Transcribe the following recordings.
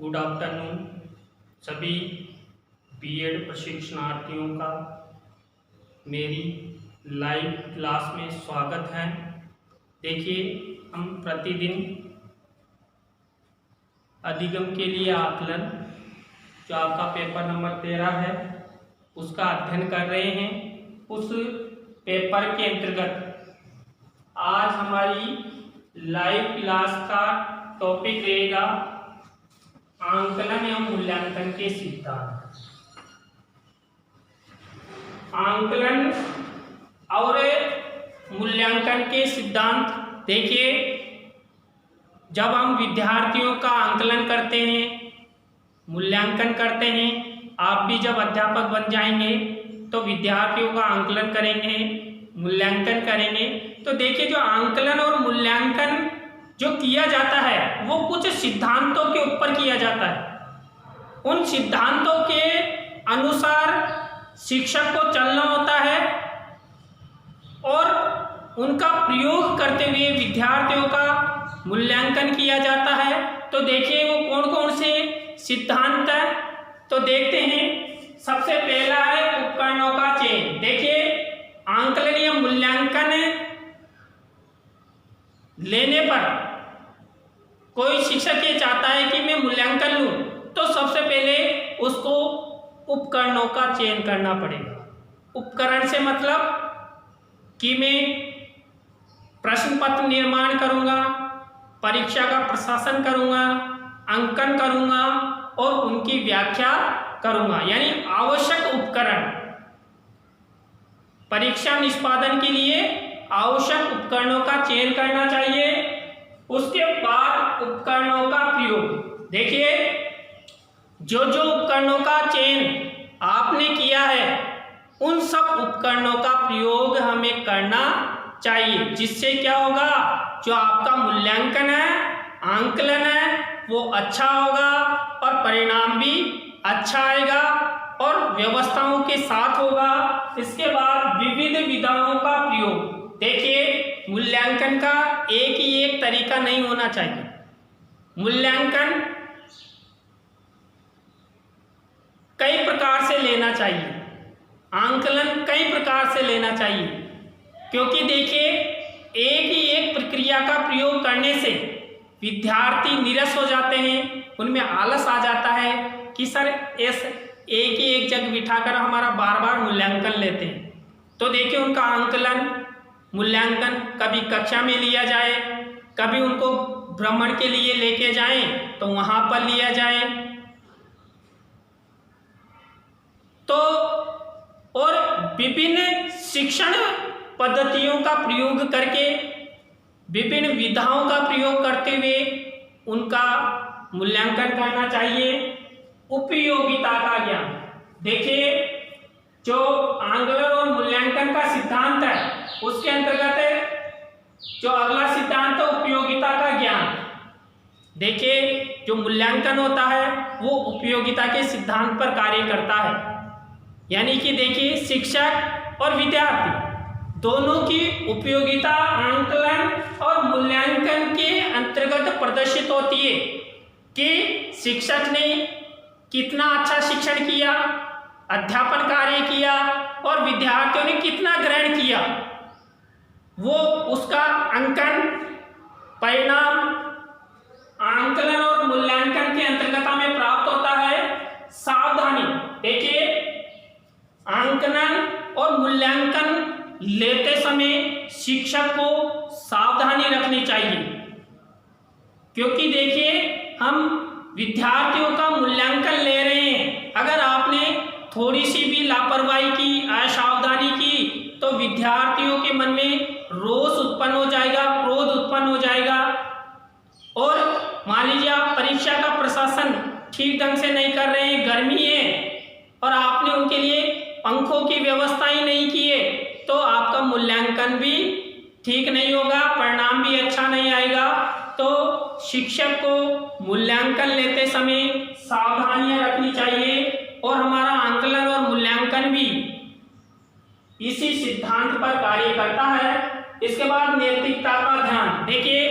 Good afternoon सभी BEd प्रशिक्षणार्थियों का मेरी लाइव क्लास में स्वागत है। देखिए, हम प्रतिदिन अधिगम के लिए आकलन जो आपका पेपर नंबर 13 है उसका अध्ययन कर रहे हैं। उस पेपर के अंतर्गत आज हमारी लाइव क्लास का टॉपिक रहेगा आंकलन एवं मूल्यांकन के सिद्धांत। आंकलन और मूल्यांकन के सिद्धांत। देखिए, जब हम विद्यार्थियों का आंकलन करते हैं, मूल्यांकन करते हैं, आप भी जब अध्यापक बन जाएंगे तो विद्यार्थियों का आंकलन करेंगे, मूल्यांकन करेंगे। तो देखिए, जो आंकलन और मूल्यांकन जो किया जाता है वो कुछ सिद्धांतों के ऊपर किया जाता है। उन सिद्धांतों के अनुसार शिक्षक को चलना होता है और उनका प्रयोग करते हुए विद्यार्थियों का मूल्यांकन किया जाता है। तो देखिए, वो कौन कौन से सिद्धांत है तो देखते हैं। सबसे पहला है उपकरणों का चयन। देखिए, आंकलन या मूल्यांकन लेने पर कोई शिक्षक ये चाहता है कि मैं मूल्यांकन लूं, तो सबसे पहले उसको उपकरणों का चयन करना पड़ेगा। उपकरण से मतलब कि मैं प्रश्न पत्र निर्माण करूंगा, परीक्षा का प्रशासन करूंगा, अंकन करूंगा और उनकी व्याख्या करूंगा, यानी आवश्यक उपकरण। परीक्षा निष्पादन के लिए आवश्यक उपकरणों का चयन करना चाहिए। उसके बाद उपकरणों का प्रयोग। देखिए, जो उपकरणों का चयन आपने किया है उन सब उपकरणों का प्रयोग हमें करना चाहिए, जिससे क्या होगा, जो आपका मूल्यांकन है, आंकलन है, वो अच्छा होगा और परिणाम भी अच्छा आएगा और व्यवस्थाओं के साथ होगा। इसके बाद विविध विधाओं का प्रयोग। देखिए, मूल्यांकन का एक ही एक तरीका नहीं होना चाहिए। मूल्यांकन कई प्रकार से लेना चाहिए, आंकलन कई प्रकार से लेना चाहिए, क्योंकि देखिए, एक ही एक प्रक्रिया का प्रयोग करने से विद्यार्थी निरस हो जाते हैं, उनमें आलस आ जाता है कि सर एक ही एक जगह बिठाकर हमारा बार बार मूल्यांकन लेते हैं। तो देखिए, उनका आंकलन मूल्यांकन कभी कक्षा में लिया जाए, कभी उनको भ्रमण के लिए लेके जाएं तो वहां पर लिया जाए। तो और विभिन्न शिक्षण पद्धतियों का प्रयोग करके, विभिन्न विधाओं का प्रयोग करते हुए उनका मूल्यांकन करना चाहिए। उपयोगिता का ज्ञान। देखिए, जो आंकलन और मूल्यांकन का सिद्धांत है उसके अंतर्गत जो अगला सिद्धांत है उपयोगिता का ज्ञान। देखिए, जो मूल्यांकन होता है वो उपयोगिता के सिद्धांत पर कार्य करता है, यानी कि देखिए, शिक्षक और विद्यार्थी दोनों की उपयोगिता आंकलन और मूल्यांकन के अंतर्गत प्रदर्शित होती है कि शिक्षक ने कितना अच्छा शिक्षण किया, अध्यापन कार्य किया और विद्यार्थियों ने कितना ग्रहण किया। वो उसका अंकन परिणाम आंकलन और मूल्यांकन के अंतर्गत हमें प्राप्त होता है। सावधानी। देखिए, आंकलन और मूल्यांकन लेते समय शिक्षक को सावधानी रखनी चाहिए, क्योंकि देखिए, हम विद्यार्थियों का मूल्यांकन ले रहे हैं। अगर आपने थोड़ी सी भी लापरवाही की, असावधानी की, तो विद्यार्थियों के मन में रोष उत्पन्न हो जाएगा, क्रोध उत्पन्न हो जाएगा। और मान लीजिए, आप परीक्षा का प्रशासन ठीक ढंग से नहीं कर रहे हैं, गर्मी है और आपने उनके लिए पंखों की व्यवस्था ही नहीं की है, तो आपका मूल्यांकन भी ठीक नहीं होगा, परिणाम भी अच्छा नहीं आएगा। तो शिक्षक को मूल्यांकन लेते समय सावधानियां रखनी चाहिए और हमारा आंकलन और मूल्यांकन भी इसी सिद्धांत पर कार्य करता है। इसके बाद नैतिकता का ध्यान। देखिए,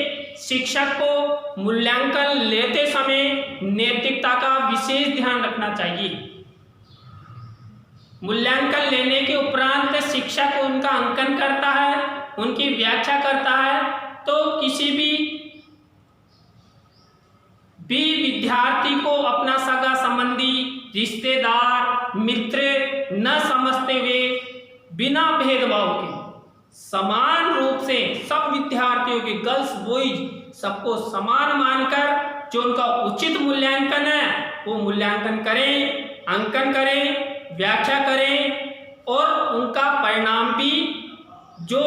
शिक्षक को मूल्यांकन लेते समय नैतिकता का विशेष ध्यान रखना चाहिए। मूल्यांकन लेने के उपरांत शिक्षक उनका अंकन करता है, उनकी व्याख्या करता है, तो किसी भी विद्यार्थी को अपना सगा संबंधी, रिश्तेदार, मित्र न समझते हुए बिना भेदभाव के समान रूप से सब विद्यार्थियों के, गर्ल्स बॉयज सबको समान मानकर जो उनका उचित मूल्यांकन है वो मूल्यांकन करें, अंकन करें, व्याख्या करें और उनका परिणाम भी जो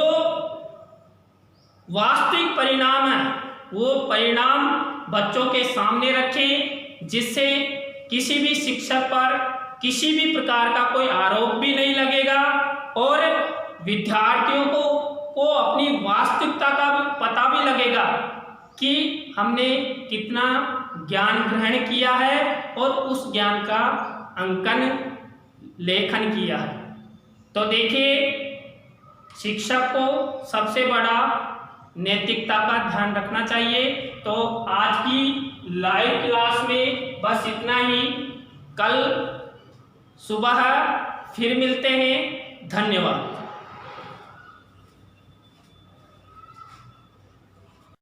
वास्तविक परिणाम है वो परिणाम बच्चों के सामने रखें, जिससे किसी भी शिक्षक पर किसी भी प्रकार का कोई आरोप भी नहीं लगेगा और विद्यार्थियों को अपनी वास्तविकता का भी पता भी लगेगा कि हमने कितना ज्ञान ग्रहण किया है और उस ज्ञान का अंकन लेखन किया है। तो देखिए, शिक्षक को सबसे बड़ा नैतिकता का ध्यान रखना चाहिए। तो आज की लाइव क्लास में बस इतना ही। कल सुबह फिर मिलते हैं। धन्यवाद।